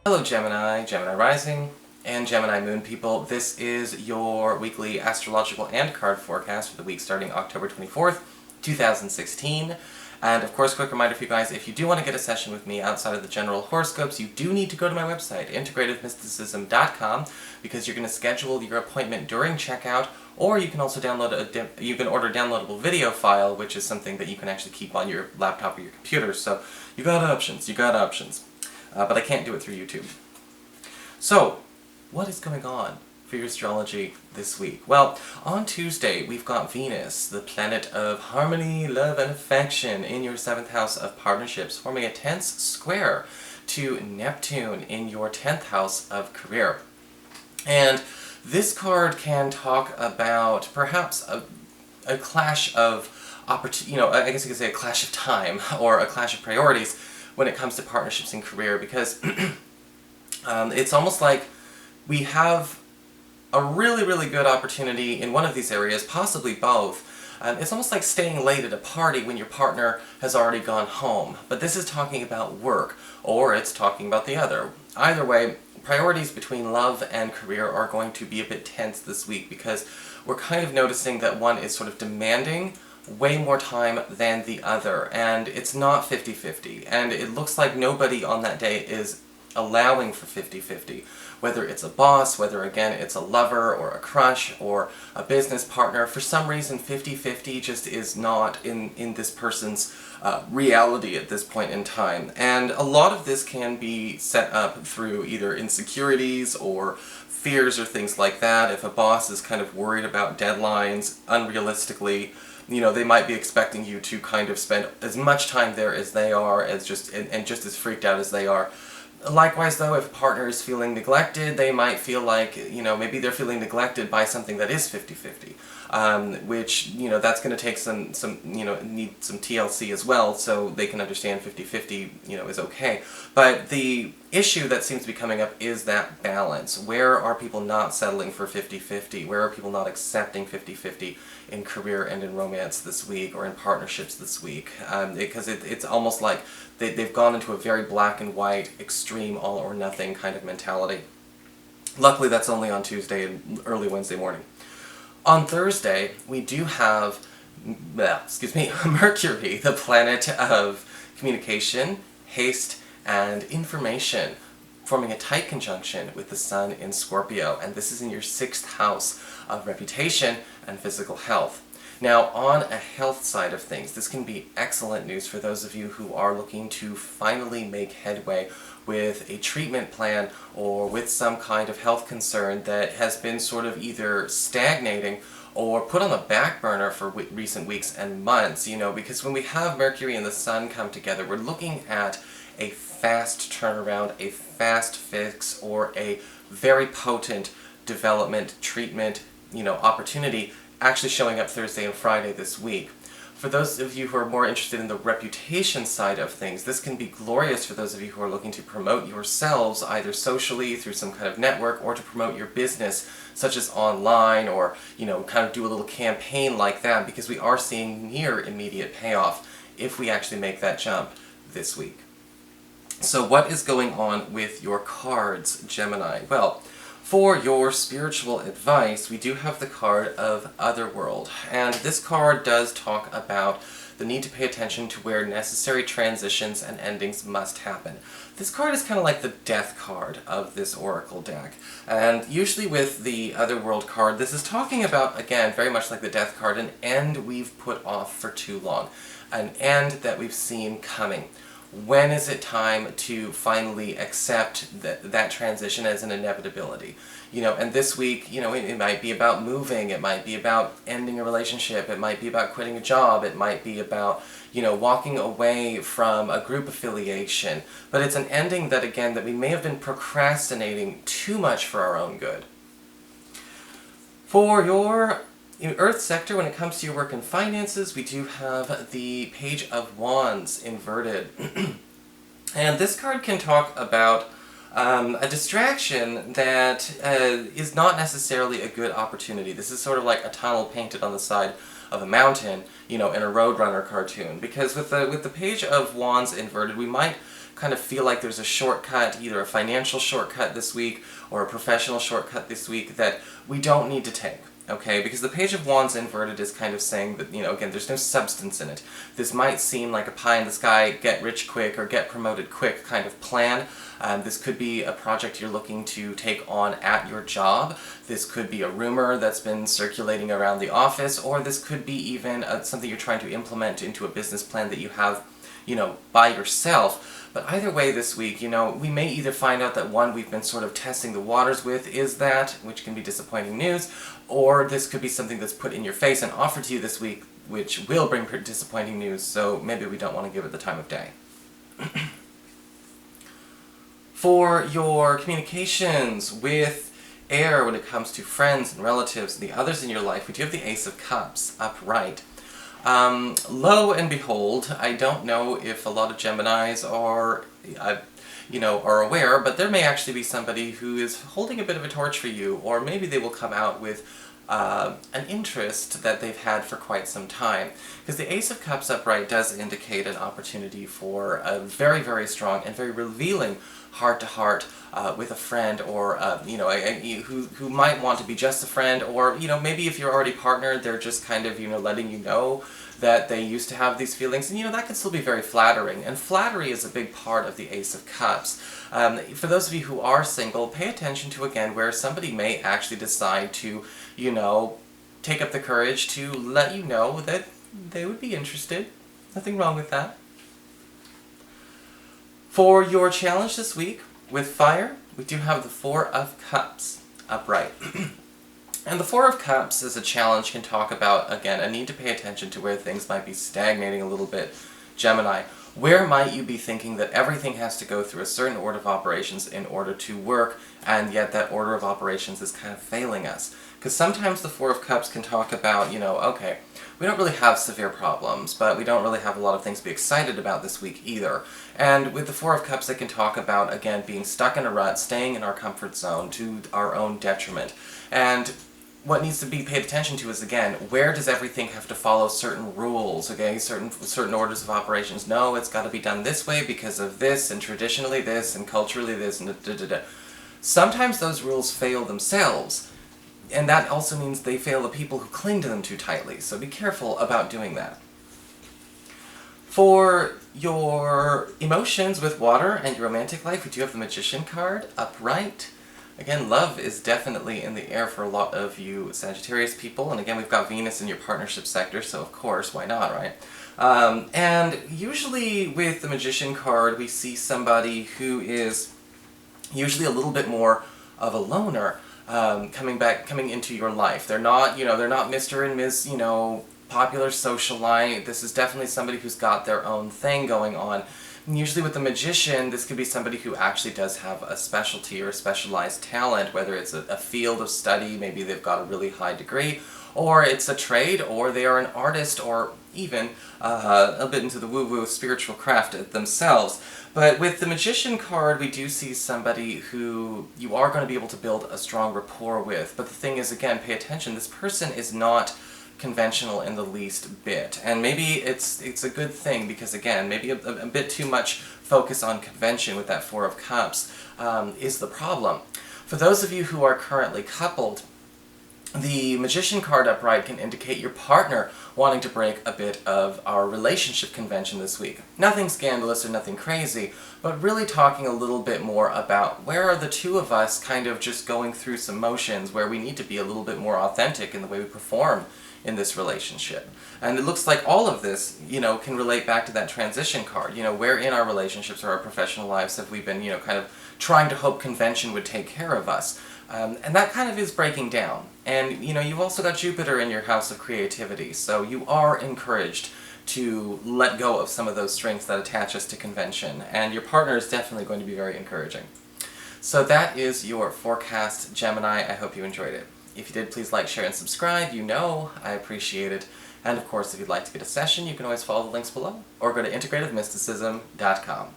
Hello Gemini, Gemini Rising, and Gemini Moon people. This is your weekly astrological and card forecast for the week starting October 24th, 2016. And of course, quick reminder for you guys, if you do want to get a session with me outside of the general horoscopes, you do need to go to my website, integrativemysticism.com, because you're going to schedule your appointment during checkout, or you can also you can order a downloadable video file, which is something that you can actually keep on your laptop or your computer. So you got options, but I can't do it through YouTube. So, what is going on for your astrology this week? Well, on Tuesday we've got Venus, the planet of harmony, love, and affection, in your 7th house of partnerships, forming a tense square to Neptune in your 10th house of career. And this card can talk about perhaps a clash of I guess you could say a clash of time, or a clash of priorities when it comes to partnerships and career, because it's almost like we have a really good opportunity in one of these areas, possibly both. It's almost like staying late at a party when your partner has already gone home. But this is talking about work, or it's talking about the other. Either way, priorities between love and career are going to be a bit tense this week, because we're kind of noticing that one is sort of demanding way more time than the other, and it's not 50-50, and it looks like nobody on that day is allowing for 50-50. Whether it's a boss, whether again it's a lover or a crush or a business partner, for some reason 50-50 just is not in this person's reality at this point in time. And a lot of this can be set up through either insecurities or fears or things like that. If a boss is kind of worried about deadlines unrealistically, they might be expecting you to kind of spend as much time there as they are, and just as freaked out as they are. Likewise, though, if a partner is feeling neglected, they might feel like, maybe they're feeling neglected by something that is 50-50, which, that's going to take need some TLC as well, so they can understand 50-50, is okay. But the issue that seems to be coming up is that balance. Where are people not settling for 50-50? Where are people not accepting 50-50 in career and in romance this week, or in partnerships this week? Because it's almost like they've gone into a very black and white, extreme, all or nothing kind of mentality. Luckily, that's only on Tuesday and early Wednesday morning. On Thursday, we do have, Mercury, the planet of communication, haste, and information, forming a tight conjunction with the Sun in Scorpio, and this is in your 6th house of reputation and physical health. Now, on a health side of things, this can be excellent news for those of you who are looking to finally make headway with a treatment plan or with some kind of health concern that has been sort of either stagnating or put on the back burner for recent weeks and months, because when we have Mercury and the Sun come together, we're looking at a fast turnaround, a fast fix, or a very potent development, treatment, opportunity actually showing up Thursday and Friday this week. For those of you who are more interested in the reputation side of things, this can be glorious for those of you who are looking to promote yourselves, either socially, through some kind of network, or to promote your business, such as online, or, kind of do a little campaign like that, because we are seeing near immediate payoff if we actually make that jump this week. So what is going on with your cards, Gemini? Well, for your spiritual advice, we do have the card of Otherworld, and this card does talk about the need to pay attention to where necessary transitions and endings must happen. This card is kind of like the death card of this oracle deck, and usually with the Otherworld card, this is talking about, again, very much like the death card, an end we've put off for too long, an end that we've seen coming. When is it time to finally accept that transition as an inevitability? And this week, it might be about moving, it might be about ending a relationship, it might be about quitting a job, it might be about, walking away from a group affiliation. But it's an ending that, again, that we may have been procrastinating too much for our own good. For your Earth sector, when it comes to your work and finances, we do have the Page of Wands inverted. And this card can talk about a distraction that is not necessarily a good opportunity. This is sort of like a tunnel painted on the side of a mountain, in a Roadrunner cartoon. Because with the Page of Wands inverted, we might kind of feel like there's a shortcut, either a financial shortcut this week or a professional shortcut this week that we don't need to take. Okay, because the Page of Wands inverted is kind of saying that, again, there's no substance in it. This might seem like a pie-in-the-sky, get-rich-quick or get-promoted-quick kind of plan. This could be a project you're looking to take on at your job. This could be a rumor that's been circulating around the office, or this could be even something you're trying to implement into a business plan that you have, by yourself. But either way this week, we may either find out that one we've been sort of testing the waters with is that, which can be disappointing news, or this could be something that's put in your face and offered to you this week, which will bring disappointing news, so maybe we don't want to give it the time of day. For your communications with air when it comes to friends and relatives and the others in your life, we do have the Ace of Cups upright. Lo and behold, I don't know if a lot of Geminis are, are aware, but there may actually be somebody who is holding a bit of a torch for you, or maybe they will come out with an interest that they've had for quite some time. Because the Ace of Cups upright does indicate an opportunity for a very, very strong and very revealing heart-to-heart with a friend, or who might want to be just a friend, or maybe if you're already partnered, they're just kind of letting you know that they used to have these feelings, and that can still be very flattering. And flattery is a big part of the Ace of Cups. For those of you who are single, pay attention to, again, where somebody may actually decide to, take up the courage to let you know that they would be interested. Nothing wrong with that. For your challenge this week with fire, we do have the Four of Cups upright. And the Four of Cups as a challenge can talk about, again, a need to pay attention to where things might be stagnating a little bit. Gemini, where might you be thinking that everything has to go through a certain order of operations in order to work, and yet that order of operations is kind of failing us? Because sometimes the Four of Cups can talk about, okay, we don't really have severe problems, but we don't really have a lot of things to be excited about this week either. And with the Four of Cups, they can talk about, again, being stuck in a rut, staying in our comfort zone to our own detriment. And what needs to be paid attention to is, again, where does everything have to follow certain rules, okay, certain orders of operations? No, it's got to be done this way because of this, and traditionally this, and culturally this, and da-da-da. Sometimes those rules fail themselves, and that also means they fail the people who cling to them too tightly, so be careful about doing that. For your emotions with water and your romantic life, we do have the Magician card upright. Again, love is definitely in the air for a lot of you Sagittarius people, and again, we've got Venus in your partnership sector, so of course, why not, right? And usually with the Magician card, we see somebody who is usually a little bit more of a loner, coming into your life. They're not, they're not Mr. and Ms., popular socialite. This is definitely somebody who's got their own thing going on. And usually with the Magician, this could be somebody who actually does have a specialty or a specialized talent, whether it's a field of study, maybe they've got a really high degree, or it's a trade, or they are an artist, or even a bit into the woo-woo spiritual craft themselves. But with the Magician card, we do see somebody who you are going to be able to build a strong rapport with. But the thing is, again, pay attention, this person is not conventional in the least bit. And maybe it's a good thing, because again, maybe a bit too much focus on convention with that Four of Cups is the problem. For those of you who are currently coupled, the Magician card upright can indicate your partner wanting to break a bit of our relationship convention this week. Nothing scandalous or nothing crazy, but really talking a little bit more about where are the two of us kind of just going through some motions where we need to be a little bit more authentic in the way we perform in this relationship. And it looks like all of this, can relate back to that transition card. Where in our relationships or our professional lives have we been, kind of trying to hope convention would take care of us. And that kind of is breaking down. And, you've also got Jupiter in your house of creativity, so you are encouraged to let go of some of those strings that attach us to convention, and your partner is definitely going to be very encouraging. So that is your forecast, Gemini. I hope you enjoyed it. If you did, please like, share, and subscribe. I appreciate it. And of course, if you'd like to get a session, you can always follow the links below, or go to integrativemysticism.com.